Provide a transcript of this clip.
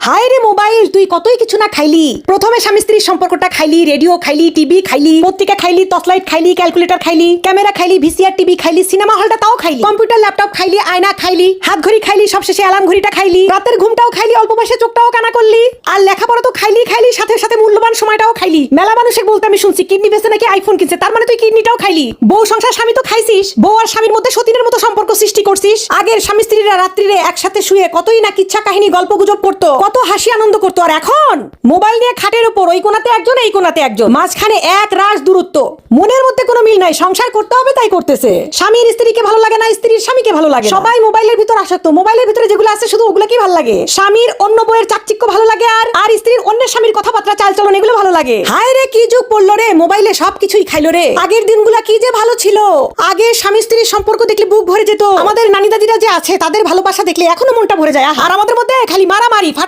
হায় রে মোবাইল, তুই কতই কিছু না খাইলি। প্রথমে স্বামী স্ত্রীর সম্পর্কটা খাইলি, রেডিও খাইলি, টিভি খাইলি, পত্রিকা খাইলি, টর্চলাইট খাইলি, ক্যালকুলেটর খাইলি, ক্যামেরা খাইলি, ভিসিআর টিভি খাইলি, সিনেমা হলটা তাও খাইলি, কম্পিউটার ল্যাপটপ খাইলি, আয়না খাইলি, হাত ঘড়ি খাইলি, সবশেষে অ্যালার্ম ঘড়িটা খাইলি, রাতের ঘুমটাও খাইলি, অল্প বয়সে চোখটাও কানা করলি, আর লেখাপড়া তো খাইলি খাইলি, সাথে সাথে মূল্যবান সময়টাও খাইলি। মেলা মানুষকে বলতে আমি শুনছি কিডনি বেচে নাকি আইফোন কিনছে, তার মানে তুই কিডনিটাও খাইলি। বউ সংসার স্বামী তো খাইছিস, বউ আর স্বামীর মধ্যে সতীনের মতো সম্পর্ক সৃষ্টি করছিস। আগের স্বামী স্ত্রীরা রাত্রিরে একসাথে শুয়ে কতই না কিচ্ছা কাহিনী গল্প গুজব করতো, কত হাসি আনন্দ করতো। আর এখন মোবাইল নিয়ে খাটের উপর ওই কোনাতে একজন এই কোনাতে একজন, মাঝখানে এক রাশ দূরত্ব, মনের মধ্যে কোনো মিল নাই। সংসার করতে হবে তাই করতেছে। স্বামীর স্ত্রীকে ভালো লাগে না, স্ত্রীর স্বামীকে ভালো লাগে না। সবাই মোবাইলের ভিতর আসক্ত, মোবাইলের ভিতরে যেগুলো আছে শুধু ওগুলো কি ভালো লাগে। স্বামীর অন্য বইয়ের চাকচিক্য ভালো লাগে, আর স্ত্রীর অন্যের স্বামীর কথাবার্তা চালচলন এগুলো ভালো লাগে। হায় রে কি যুগ পড়লো রে, মোবাইলে সবকিছুই খাইলো রে। আগের দিনগুলা কি যে ভালো ছিল। আগে স্বামী স্ত্রীর সম্পর্ক দেখলে বুক ভরে যেত। আমাদের নানি দাদিরা যে আছে তাদের ভালোবাসা দেখলে এখনো মনটা ভরে যায়। আর আমাদের মধ্যে খালি মারামারি ফাটা